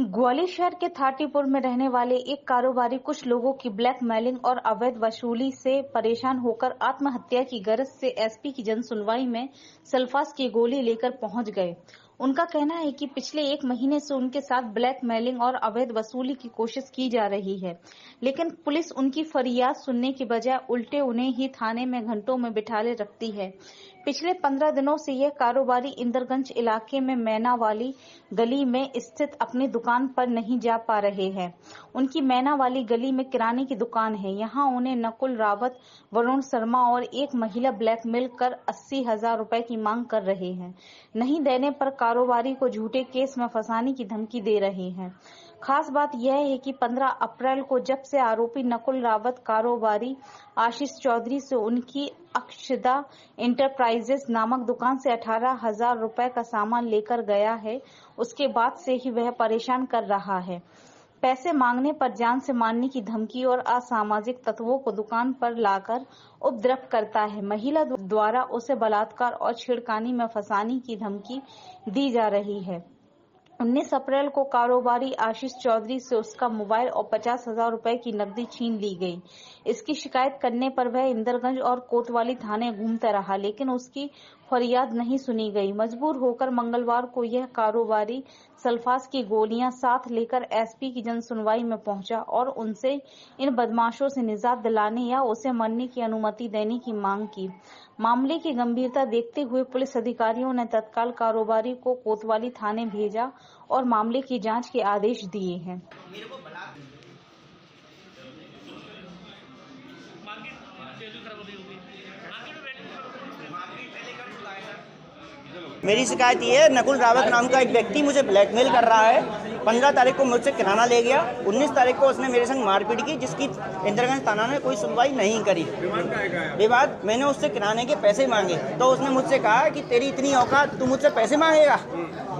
ग्वालियर शहर के थाटीपुर में रहने वाले एक कारोबारी कुछ लोगों की ब्लैकमेलिंग और अवैध वसूली से परेशान होकर आत्महत्या की गरज से एसपी की जनसुनवाई में सल्फास की गोली लेकर पहुंच गए। उनका कहना है कि पिछले 1 महीने से उनके साथ ब्लैकमेलिंग और अवैध वसूली की कोशिश की जा रही है, लेकिन पुलिस उनकी फरियाद सुनने की बजाय उल्टे उन्हें ही थाने में घंटों में बिठाले रखती है। पिछले 15 दिनों से यह कारोबारी इंदरगंज इलाके में मैना वाली गली में स्थित अपनी दुकान पर नहीं जा पा रहे हैं। उनकी मैना वाली गली में किराने की दुकान है। यहाँ उन्हें नकुल रावत, वरुण शर्मा और एक महिला ब्लैकमेल कर 80,000 रुपए की मांग कर रहे हैं। नहीं देने पर कारोबारी को झूठे केस में फंसाने की धमकी दे रहे हैं। खास बात यह है कि 15 अप्रैल को जब से आरोपी नकुल रावत कारोबारी आशीष चौधरी से उनकी अक्षदा इंटरप्राइजेस नामक दुकान से 18,000 रुपए का सामान लेकर गया है, उसके बाद से ही वह परेशान कर रहा है। पैसे मांगने पर जान से मारने की धमकी और असामाजिक तत्वों को दुकान पर लाकर उपद्रव करता है। महिला द्वारा उसे बलात्कार और छेड़खानी में फंसाने की धमकी दी जा रही है। 19 अप्रैल को कारोबारी आशीष चौधरी से उसका मोबाइल और 50,000 रुपए की नकदी छीन ली गई। इसकी शिकायत करने पर वह इंदरगंज और कोतवाली थाने घूमता रहा, लेकिन उसकी फरियाद नहीं सुनी गई। मजबूर होकर मंगलवार को यह कारोबारी सल्फास की गोलियां साथ लेकर एसपी की जनसुनवाई में पहुंचा और उनसे इन बदमाशों से निजात दिलाने या उसे मरने की अनुमति देने की मांग की। मामले की गंभीरता देखते हुए पुलिस अधिकारियों ने तत्काल कारोबारी को कोतवाली थाने भेजा और मामले की जांच के आदेश दिए हैं। मेरी शिकायत ये है, नकुल रावत नाम का एक व्यक्ति मुझे ब्लैकमेल कर रहा है। 15 तारीख को मुझसे किराना ले गया। 19 तारीख को उसने मेरे संग मारपीट की, जिसकी इंदरगंज थाना ने कोई सुनवाई नहीं करी। विवाद मैंने उससे किराने के पैसे मांगे तो उसने मुझसे कहा कि तेरी इतनी औकात, तू मुझसे पैसे मांगेगा।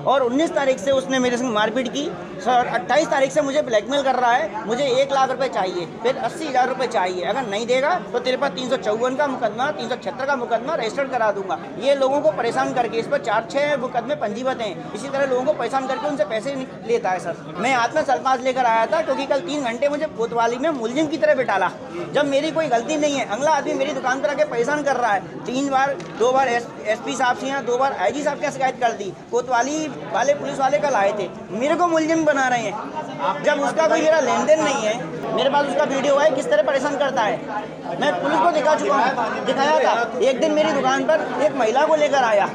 और 19 तारीख से उसने मेरे संग मारपीट की। सर 28 तारीख से मुझे ब्लैकमेल कर रहा है। मुझे 1 लाख रुपए चाहिए, फिर 80,000 रुपए चाहिए। अगर नहीं देगा तो तेरे पास 354 का मुकदमा, 376 का मुकदमा रजिस्टर करा दूंगा। ये लोगों को परेशान करके, इस पर 4-6 मुकदमे पंजीबत हैं। इसी तरह लोगों को परेशान करके उनसे पैसे लेता है। सर मैं हाथ में सल्फास लेकर आया था क्योंकि कल 3 घंटे मुझे कोतवाली में मुलजिम की तरह बिठाला, जब मेरी कोई गलती नहीं है। अगला आदमी मेरी दुकान पर आके परेशान कर रहा है। 3 बार, 2 बार एसपी साहब से यहाँ, 2 बार आईजी साहब की शिकायत कर दी। कोतवाली वाले पुलिस वाले कल आए थे, मेरे को मुलजिम बना रहे हैं जब उसका कोई मेरा लेन देन नहीं है। मेरे पास उसका वीडियो है किस तरह परेशान करता है। मैं पुलिस को दिखा चुका हूँ, दिखाया था। एक दिन मेरी दुकान पर एक महिला को लेकर आया।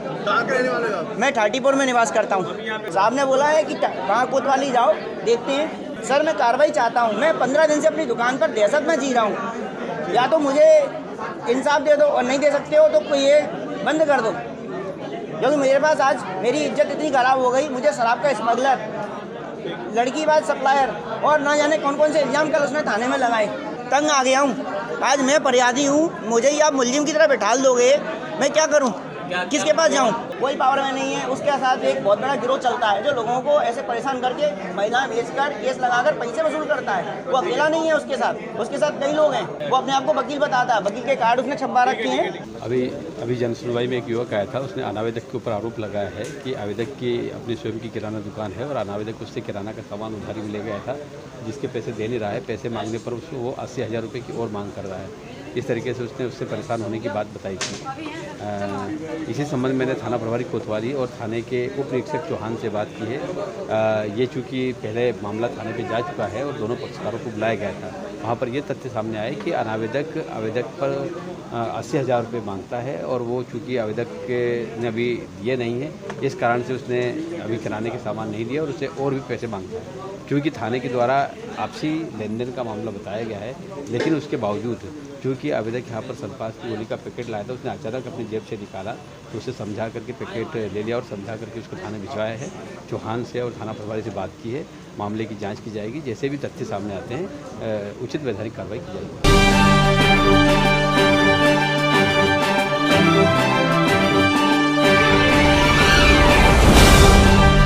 मैं थाटीपुर में निवास करता हूँ। साहब ने बोला है कि वहाँ कोतवाली जाओ, देखते हैं। सर मैं कार्रवाई चाहता हूँ। मैं 15 दिन से अपनी दुकान पर दहशत में जी रहा हूँ। या तो मुझे इंसाफ दे दो और नहीं दे सकते हो तो ये बंद कर दो, क्योंकि मेरे पास आज मेरी इज्जत इतनी खराब हो गई। मुझे शराब का स्मगलर, लड़की बात सप्लायर और ना जाने कौन कौन से इल्जाम कल उसने थाने में लगाए। तंग आ गया हूँ। आज मैं फरियादी हूँ, मुझे ही आप मुलजिम की तरह बैठाल दोगे। मैं क्या करूँ, किसके पास जाऊँ? कोई पावर में नहीं है। उसके साथ एक बहुत बड़ा गिरोह चलता है जो लोगों को ऐसे परेशान करके महिलाएं बेचकर, केस लगाकर पैसे वसूल करता है। वो अकेला नहीं है, उसके साथ कई लोग हैं। वो अपने आप को वकील बताता है, वकील के कार्ड उसने छपवा रखे हैं। अभी जनसुनवाई में एक युवक आया था, उसने अनावेदक के ऊपर आरोप लगाया है कि आवेदक की अपनी स्वयं की किराना दुकान है और अनावेदक उससे किराना का सामान उधारी में ले गया था, जिसके पैसे दे नहीं रहा है। पैसे मांगने पर उसको वो 80,000 रुपये की और मांग कर रहा है। इस तरीके से उससे परेशान होने की बात बताई थी। इसी संबंध में मैंने थाना प्रभारी कोतवाली और थाने के उप निरीक्षक चौहान से बात की है। ये चूँकि पहले मामला थाने पे जा चुका है और दोनों पक्षकारों को बुलाया गया था, वहाँ पर ये तथ्य सामने आए कि आवेदक पर 80,000 रुपये मांगता है और वो चूँकि आवेदक ने अभी दिए नहीं है, इस कारण से उसने अभी किराने के सामान नहीं दिया और उससे और भी पैसे मांगता है। क्योंकि थाने के द्वारा आपसी लेन देन का मामला बताया गया है, लेकिन उसके बावजूद क्योंकि आवेदक यहाँ पर सल्फास की गोली का पैकेट लाया था, उसने अचानक अपनी जेब से निकाला तो उसे समझा करके पैकेट ले लिया और समझा करके उसको थाने भिजवाया है। चौहान से और थाना प्रभारी से बात की है। मामले की जांच की जाएगी। जैसे भी तथ्य सामने आते हैं उचित वैधानिक कार्रवाई की जाएगी।